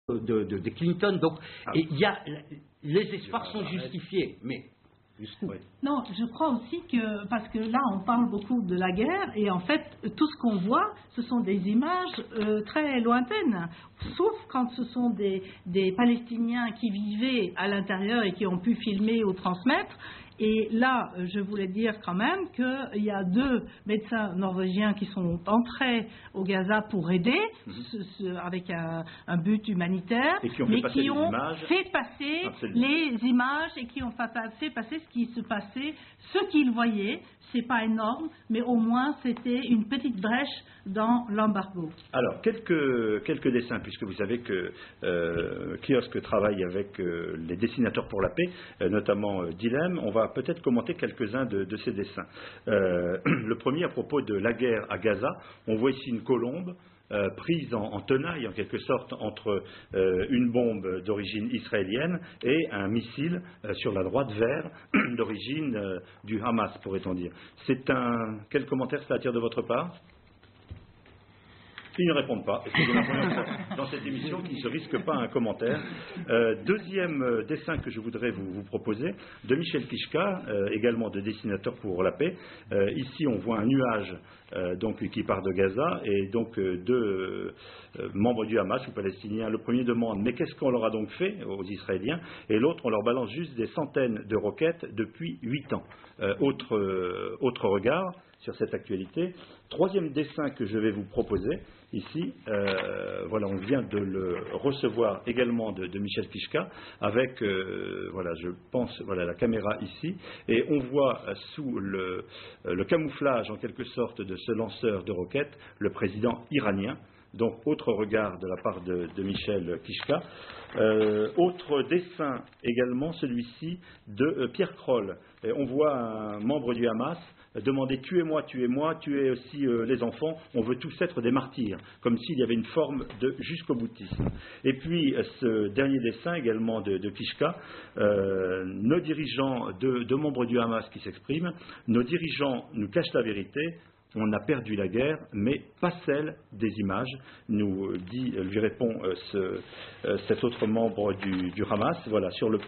de Clinton. Donc, il y a, les espoirs sont justifiés, mais jusqu'où? Non, je crois aussi que, parce que là on parle beaucoup de la guerre et en fait tout ce qu'on voit ce sont des images très lointaines, sauf quand ce sont des Palestiniens qui vivaient à l'intérieur et qui ont pu filmer ou transmettre. Et là, je voulais dire quand même qu'il y a 2 médecins norvégiens qui sont entrés au Gaza pour aider, avec un but humanitaire, et qui ont mais fait qui ont fait passer les images et qui ont fait passer ce qui se passait, ce qu'ils voyaient. C'est pas énorme, mais au moins c'était une petite brèche dans l'embargo. Alors, quelques dessins, puisque vous savez que Kiosque travaille avec les dessinateurs pour la paix, notamment Dilem. On va peut-être commenter quelques-uns de ces dessins. Le premier à propos de la guerre à Gaza. On voit ici une colombe prise en tenaille, en quelque sorte, entre une bombe d'origine israélienne et un missile sur la droite vert d'origine du Hamas, pourrait-on dire. Quel commentaire ça attire de votre part? Ils ne répondent pas. C'est la première fois dans cette émission qui ne se risque pas un commentaire. Deuxième dessin que je voudrais vous proposer, de Michel Kishka, également de dessinateur pour la paix. Ici, on voit un nuage donc, qui part de Gaza et donc 2 membres du Hamas ou palestiniens. Le premier demande mais qu'est-ce qu'on leur a donc fait aux Israéliens, et l'autre on leur balance juste des centaines de roquettes depuis 8 ans. Autre regard sur cette actualité. Troisième dessin que je vais vous proposer ici, voilà, on vient de le recevoir également de Michel Kishka avec, voilà, je pense, voilà, la caméra ici, et on voit sous le camouflage en quelque sorte de ce lanceur de roquettes le président iranien. Donc, autre regard de la part de Michel Kishka. Autre dessin également, celui-ci de Pierre Kroll. Et on voit un membre du Hamas demander tuez-moi, tuez aussi les enfants, on veut tous être des martyrs, comme s'il y avait une forme de jusqu'au boutisme. Et puis ce dernier dessin également de Kishka, nos dirigeants, 2 membres du Hamas qui s'expriment, nos dirigeants nous cachent la vérité. On a perdu la guerre, mais pas celle des images, lui répond cet autre membre du Hamas. Voilà, sur le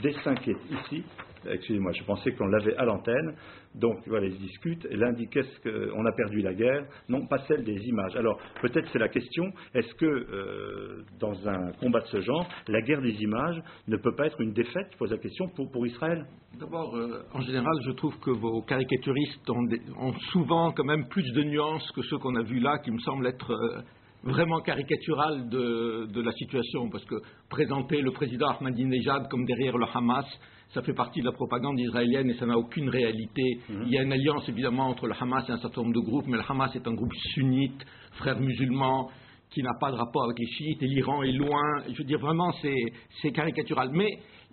dessin qui est ici, excusez-moi, je pensais qu'on l'avait à l'antenne, donc voilà, ils discutent, l'un dit qu'est-ce qu'on a perdu la guerre, non, pas celle des images. Alors, peut-être c'est la question, est-ce que dans un combat de ce genre, la guerre des images ne peut pas être une défaite, je pose la question, pour Israël? D'abord, en général, je trouve que vos caricaturistes ont souvent quand même plus de nuances que ceux qu'on a vus là, qui me semblent être vraiment caricatural de la situation, parce que présenter le président Ahmadinejad comme derrière le Hamas, ça fait partie de la propagande israélienne et ça n'a aucune réalité. Il y a une alliance évidemment entre le Hamas et un certain nombre de groupes, mais le Hamas est un groupe sunnite, frères musulmans, qui n'a pas de rapport avec les chiites, et l'Iran est loin. Je veux dire, vraiment, c'est caricatural. Mais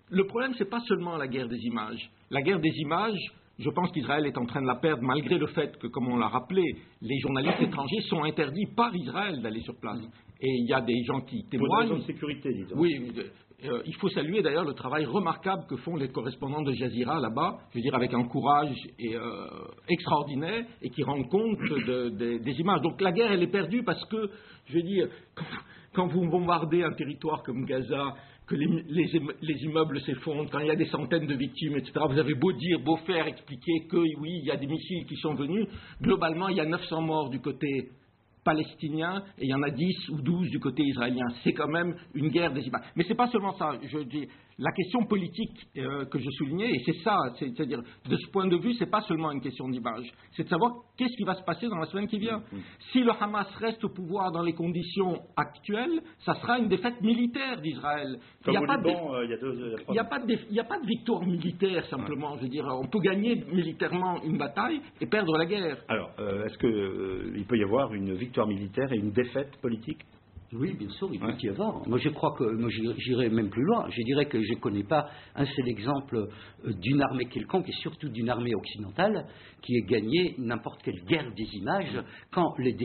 le problème, c'est pas seulement la guerre des images. La guerre des images, je pense qu'Israël est en train de la perdre, malgré le fait que, comme on l'a rappelé, les journalistes étrangers sont interdits par Israël d'aller sur place. Et il y a des gens qui témoignent. Pour des raisons de sécurité, disons. Oui, il faut saluer d'ailleurs le travail remarquable que font les correspondants de Jazeera là-bas, je veux dire avec un courage extraordinaire, et qui rendent compte des images. Donc la guerre, elle est perdue parce que, je veux dire, quand vous bombardez un territoire comme Gaza, que les immeubles s'effondrent, quand il y a des centaines de victimes, etc., vous avez beau dire, beau faire, expliquer que oui, il y a des missiles qui sont venus, globalement, il y a 900 morts du côté palestinien et il y en a 10 ou 12 du côté israélien. C'est quand même une guerre des images. Mais c'est pas seulement ça. Je dis, la question politique que je soulignais, et c'est ça, c'est-à-dire, de ce point de vue, c'est pas seulement une question d'image. C'est de savoir qu'est-ce qui va se passer dans la semaine qui vient. Si le Hamas reste au pouvoir dans les conditions actuelles, ça sera une défaite militaire d'Israël. Il n'y a pas de victoire militaire, simplement. Je veux dire, on peut gagner militairement une bataille et perdre la guerre. Alors, est-ce qu'il peut y avoir une victoire militaire et une défaite politique? Oui, bien sûr, il peut y avoir. Moi, je crois que j'irais même plus loin. Je dirais que je ne connais pas un seul exemple d'une armée quelconque, et surtout d'une armée occidentale, qui ait gagné n'importe quelle guerre des images quand les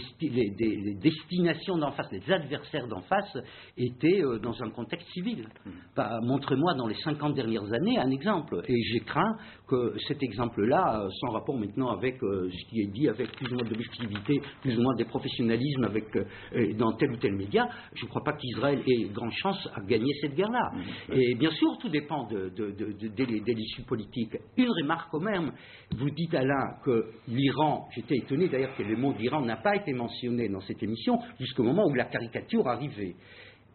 destinations d'en face, les adversaires d'en face, étaient dans un contexte civil. Montrez-moi dans les 50 dernières années un exemple. Et j'ai craint que cet exemple-là, sans rapport maintenant avec ce qui est dit, avec plus ou moins d'objectivité, plus ou moins des professionnalismes dans tel ou tel média, immédiat, je ne crois pas qu'Israël ait grande chance à gagner cette guerre-là. Et bien sûr, tout dépend de l'issue politique. Une remarque quand même, vous dites Alain que l'Iran, j'étais étonné d'ailleurs que le mot d'Iran n'a pas été mentionné dans cette émission jusqu'au moment où la caricature arrivait.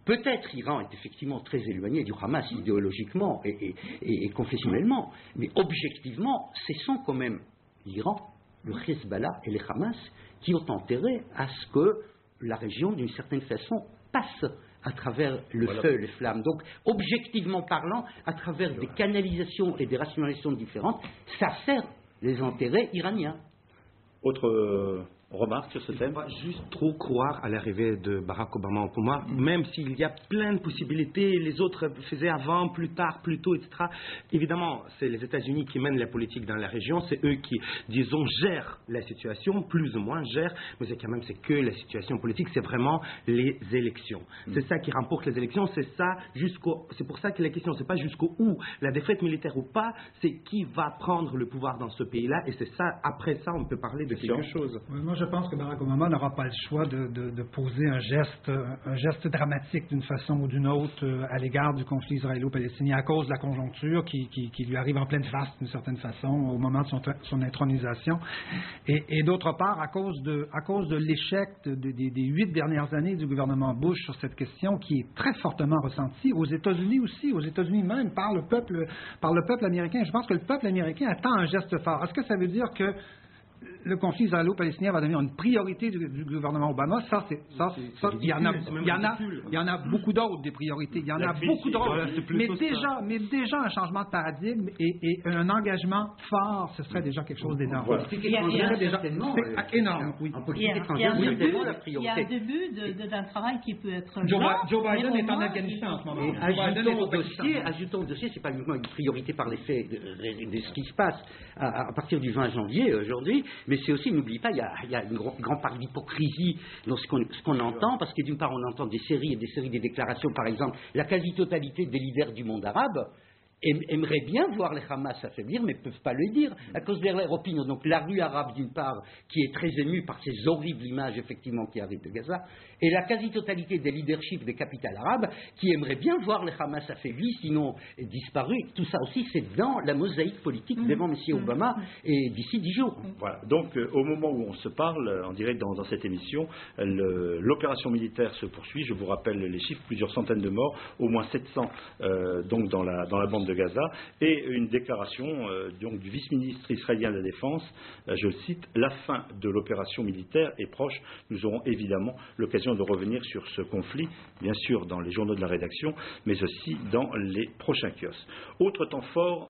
Peut-être l'Iran est effectivement très éloigné du Hamas idéologiquement et confessionnellement, mais objectivement, ce sont quand même l'Iran, le Hezbollah et le Hamas qui ont intérêt à ce que la région, d'une certaine façon, passe à travers le feu, les flammes. Donc, objectivement parlant, à travers des canalisations et des rationalisations différentes, ça sert les intérêts iraniens. Autre remarque sur ce thème? Il ne faut pas juste trop croire à l'arrivée de Barack Obama au pouvoir, même s'il y a plein de possibilités, les autres faisaient avant, plus tard, plus tôt, etc. Évidemment, c'est les États-Unis qui mènent la politique dans la région, c'est eux qui, disons, gèrent la situation, plus ou moins gèrent, mais c'est quand même, c'est que la situation politique, c'est vraiment les élections. C'est ça qui remporte les élections, c'est pour ça que la question, c'est pas jusqu'au où, la défaite militaire ou pas, c'est qui va prendre le pouvoir dans ce pays-là, et c'est ça, après ça, on peut parler de quelque chose. Moi, je pense que Barack Obama n'aura pas le choix de poser un geste dramatique d'une façon ou d'une autre à l'égard du conflit israélo-palestinien à cause de la conjoncture qui lui arrive en pleine face d'une certaine façon au moment de son intronisation. Et d'autre part, à cause de l'échec des 8 dernières années du gouvernement Bush sur cette question qui est très fortement ressentie aux États-Unis aussi, aux États-Unis même, par le peuple américain. Je pense que le peuple américain attend un geste fort. Est-ce que ça veut dire que le conflit israélo-palestinien va devenir une priorité du gouvernement Obama? Il y en a beaucoup d'autres des priorités. Il y en a beaucoup d'autres. Mais déjà un changement de paradigme et un engagement fort, ce serait déjà quelque chose d'énorme. Voilà. Il y a énorme, oui. Il y a un début d'un travail qui peut être Joe Biden est en Afghanistan en ce moment. Ajoutons au dossier, c'est pas uniquement une priorité par l'effet de ce qui se passe à partir du 20 janvier aujourd'hui, mais c'est aussi, n'oublie pas, il y a une grande part d'hypocrisie dans ce qu'on entend, parce que d'une part on entend des séries et des séries de déclarations, par exemple, la quasi-totalité des leaders du monde arabe aimeraient bien voir les Hamas s'affaiblir, mais ne peuvent pas le dire à cause de leur opinion. Donc la rue arabe, d'une part, qui est très émue par ces horribles images, effectivement, qui arrivent de Gaza, et la quasi-totalité des leaderships des capitales arabes qui aimeraient bien voir les Hamas affaiblis, sinon disparus. Tout ça aussi, c'est dans la mosaïque politique devant M. Obama et d'ici 10 jours. Voilà. Donc, au moment où on se parle, en direct dans cette émission, l'opération militaire se poursuit. Je vous rappelle les chiffres, plusieurs centaines de morts, au moins 700 donc dans la bande de Gaza, et une déclaration donc du vice-ministre israélien de la Défense, je le cite, la fin de l'opération militaire est proche. Nous aurons évidemment l'occasion de revenir sur ce conflit, bien sûr dans les journaux de la rédaction, mais aussi dans les prochains kiosques. Autre temps fort